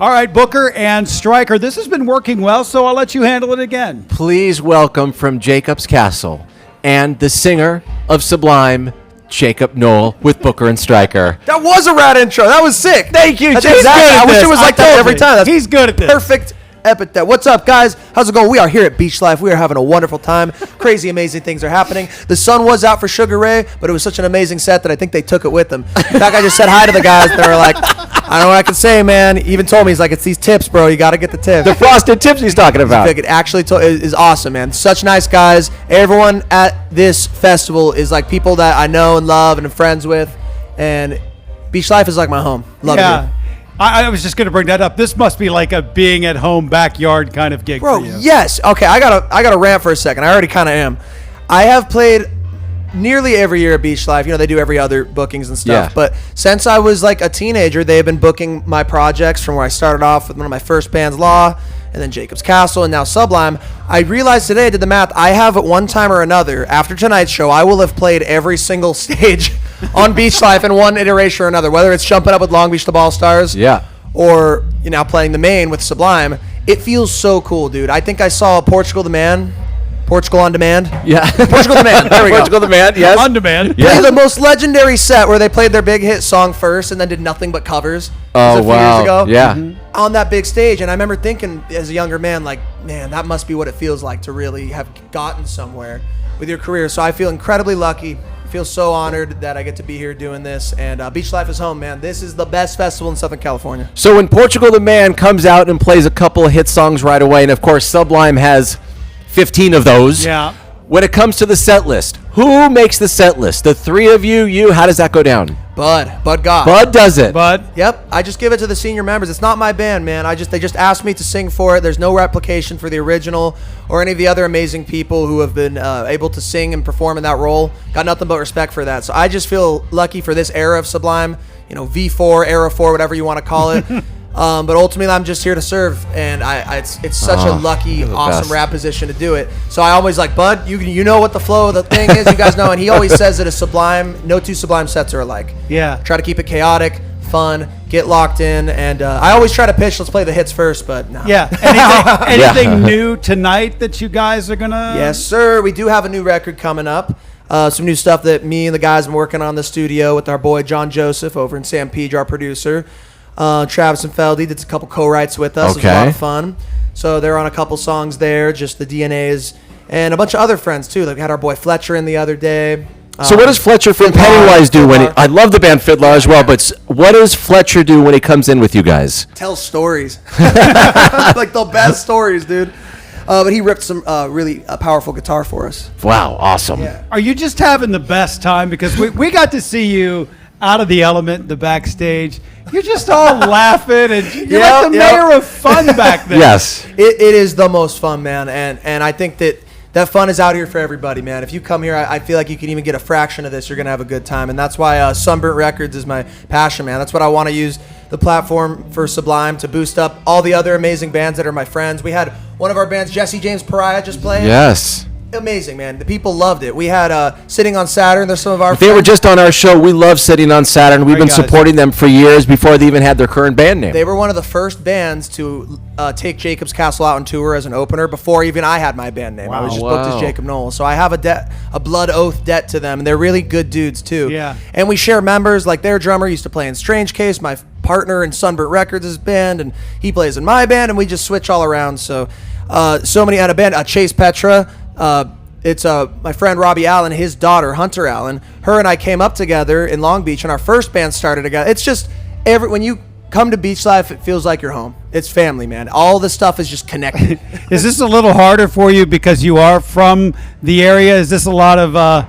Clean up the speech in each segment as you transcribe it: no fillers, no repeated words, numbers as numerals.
All right, Booker and Stryker, this has been working well, so I'll let you handle it again. Please welcome from Jacob's Castle and the singer of Sublime, Jakob Nowell, with Booker and Stryker. That was a rad intro. That was sick. Thank you. That's exactly. I wish it was like that every time. That's He's good at this. Perfect epithet. What's up, guys? How's it going? We are here at Beachlife. We are having a wonderful time. Crazy, amazing things are happening. The sun was out for Sugar Ray, but it was such an amazing set that I think they took it with them. In fact, I just said hi to the guys. They were like, I don't know what I can say, man. He even told me, he's like, it's these tips, bro. You got to get the tips. The frosted tips he's talking about. It actually is awesome, man. Such nice guys. Everyone at this festival is like people that I know and love and am friends with. And Beachlife is like my home. Love it here. I was just going to bring that up. This must be like a being at home backyard kind of gig Bro, for you. yes. Okay, I gotta rant for a second. I already kind of am. I have played nearly every year at Beachlife. You know, they do every other bookings and stuff. Yeah. But since I was like a teenager, they have been booking my projects from where I started off with one of my first bands, Law, and then Jacob's Castle, and now Sublime. I realized today, I did the math, I have at one time or another, after tonight's show, I will have played every single stage on Beachlife in one iteration or another, whether it's jumping up with Long Beach the Ball Stars, or playing the main with Sublime. It feels so cool, dude. I think I saw Portugal on Demand. Yeah. Portugal the Man. There we go. Portugal the Man, yes. On Demand. Yeah. The most legendary set where they played their big hit song first and then did nothing but covers. Oh, a few years ago. Yeah. Mm-hmm. On that big stage. And I remember thinking as a younger man, like, man, that must be what it feels like to really have gotten somewhere with your career. So I feel incredibly lucky. I feel so honored that I get to be here doing this. And Beachlife is home, man. This is the best festival in Southern California. So when Portugal the Man comes out and plays a couple of hit songs right away, and of course Sublime has 15 of those. Yeah. When it comes to the set list, who makes the set list? The three of you, how does that go down? Bud God. Bud does it. Bud. Yep, I just give it to the senior members. It's not my band, man. They just asked me to sing for it. There's no replication for the original or any of the other amazing people who have been able to sing and perform in that role. Got nothing but respect for that. So I just feel lucky for this era of Sublime, V4, Era 4, whatever you want to call it. But ultimately, I'm just here to serve, and it's such a lucky, awesome rap position to do it. So I always like, Bud, you know what the flow of the thing is, you guys know, and he always says that a Sublime, no two Sublime sets are alike. Yeah. Try to keep it chaotic, fun, get locked in, and I always try to pitch, let's play the hits first, but no. Yeah. Anything new tonight that you guys are going to? Yes, sir. We do have a new record coming up. Some new stuff that me and the guys have been working on in the studio with our boy John Joseph over in San Pedro, our producer. Travis and Feldy did a couple co-writes with us. Okay. It was a lot of fun. So they're on a couple songs there, just the DNAs, and a bunch of other friends too. Like we had our boy Fletcher in the other day. So what does Fletcher from Pennywise do when I love the band Fiddler as well, but what does Fletcher do when he comes in with you guys? Tell stories. Like the best stories, dude. But he ripped some really powerful guitar for us. Wow, awesome. Yeah. Are you just having the best time? Because we got to see you out of the element, the backstage. You're just all laughing, and you're like the mayor of fun back there. Yes. It is the most fun, man. And I think that fun is out here for everybody, man. If you come here, I feel like you can even get a fraction of this. You're going to have a good time. And that's why Sunburnt Records is my passion, man. That's what I want to use the platform for Sublime to boost up all the other amazing bands that are my friends. We had one of our bands, Jesse James Pariah, just playing. Yes. Amazing, man. The people loved it. We had Sitting on Saturn. There's some of our They friends. were just on our show. We love Sitting on Saturn. We've been supporting them for years before they even had their current band name. They were one of the first bands to take Jacob's Castle out on tour as an opener before even I had my band name. I was just booked as Jakob Nowell. So I have a blood oath debt to them, and they're really good dudes too. Yeah. And we share members. Like their drummer used to play in Strange Case, my partner in Sunburnt Records' band, and he plays in my band, and we just switch all around. So many out of band. Chase Petra. It's my friend Robbie Allen, his daughter Hunter Allen. Her and I came up together in Long Beach, and our first band started together. It's just when you come to Beachlife, it feels like you're home. It's family, man. All the stuff is just connected. Is this a little harder for you because you are from the area? Is this a lot of,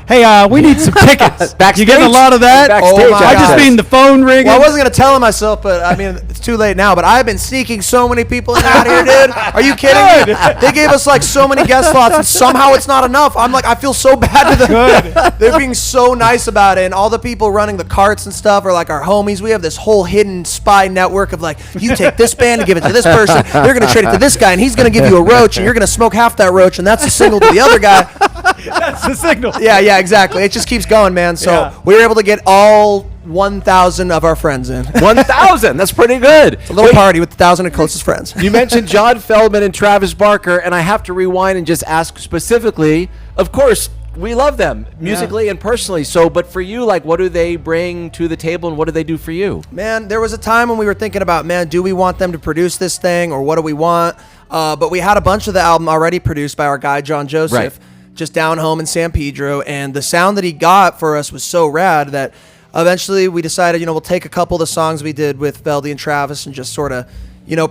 hey, we need some tickets? Backstage? You getting a lot of that? Backstage, I just mean the phone ringing. Well, I wasn't going to tell him myself, but I mean, it's too late now. But I've been sneaking so many people in out here, dude. Are you kidding me? They gave us like so many guest slots, and somehow it's not enough. I'm like, I feel so bad to them. They're being so nice about it. And all the people running the carts and stuff are like our homies. We have this whole hidden spy network of like, you take this band and give it to this person. They're going to trade it to this guy, and he's going to give you a roach, and you're going to smoke half that roach, and that's a signal to the other guy. That's the signal. Yeah, exactly. It just keeps going, man. So we were able to get all 1,000 of our friends in. 1,000. That's pretty good. A little party with 1,000 of closest friends. You mentioned John Feldman and Travis Barker, and I have to rewind and just ask specifically, of course, we love them musically and personally. So, but for you, like, what do they bring to the table and what do they do for you? Man, there was a time when we were thinking about, man, do we want them to produce this thing or what do we want? But we had a bunch of the album already produced by our guy, John Joseph, just down home in San Pedro. And the sound that he got for us was so rad that eventually we decided, we'll take a couple of the songs we did with Veldy and Travis and just sort of,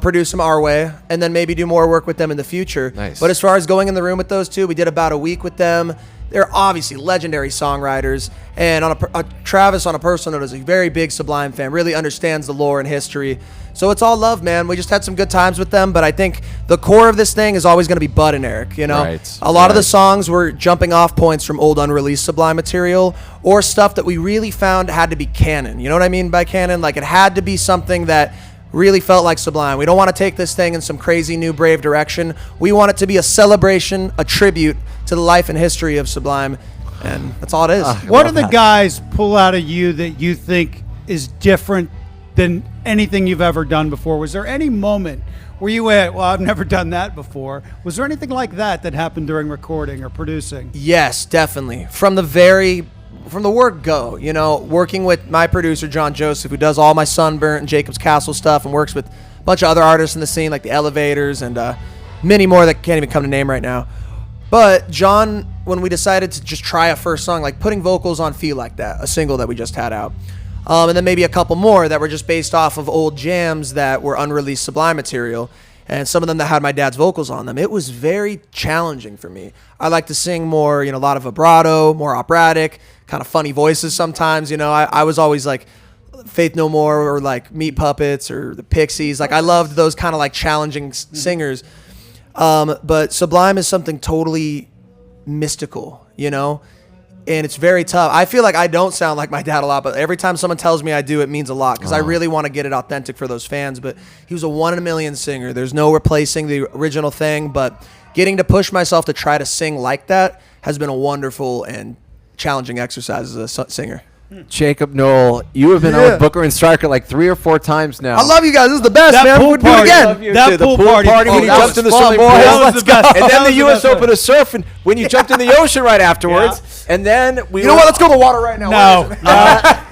produce them our way and then maybe do more work with them in the future. Nice. But as far as going in the room with those two, we did about a week with them. They're obviously legendary songwriters, and Travis, on a personal note, is a very big Sublime fan, really understands the lore and history. So it's all love, man. We just had some good times with them, but I think the core of this thing is always going to be Bud and Eric, Right. A lot of the songs were jumping off points from old unreleased Sublime material or stuff that we really found had to be canon. You know what I mean by canon? Like, it had to be something that really felt like Sublime. We don't want to take this thing in some crazy new brave direction. We want it to be a celebration, a tribute to the life and history of Sublime, and that's all it is. What do the guys pull out of you that you think is different than anything you've ever done before? Was there any moment where you went, well, I've never done that before? Was there anything like that happened during recording or producing? Yes, definitely. From the word go, working with my producer, John Joseph, who does all my Sunburnt and Jacob's Castle stuff and works with a bunch of other artists in the scene like the Elevators and many more that can't even come to name right now. But John, when we decided to just try a first song, like putting vocals on Feel Like That, a single that we just had out, and then maybe a couple more that were just based off of old jams that were unreleased Sublime material, and some of them that had my dad's vocals on them, it was very challenging for me. I like to sing more, a lot of vibrato, more operatic, kind of funny voices sometimes. I was always like Faith No More or like Meat Puppets or the Pixies. Like, I loved those kind of like challenging singers. But Sublime is something totally mystical, and it's very tough. I feel like I don't sound like my dad a lot, but every time someone tells me I do, it means a lot because I really want to get it authentic for those fans. But he was a 1 in a million singer. There's no replacing the original thing, but getting to push myself to try to sing like that has been a wonderful and challenging exercise as a singer. Jakob Nowell, you have been on with Booker and Stryker like 3 or 4 times now. I love you guys. This is the best, That man. pool We'll do it party. again. That The pool party. when you that jumped was in the fun, swimming pool. boys. That was the best. And That then the was the U.S. best Open of Surf, and when you jumped in the ocean right afterwards. And then we You know what? Let's go to the water right now. No.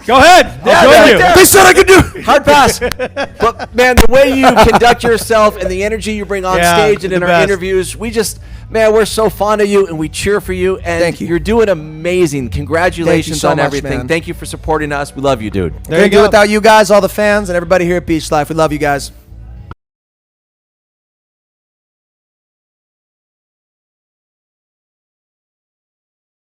Go ahead. I'll join you. They said I could do. Hard pass. But, man, the way you conduct yourself and the energy you bring on stage and in the our best. interviews, we're so fond of you and we cheer for you. And Thank you. You're doing amazing. Congratulations so on much, everything. man. Thank you for supporting us. We love you, dude. There you Couldn't do go. it without you guys, all the fans, and everybody here at Beachlife. We love you guys.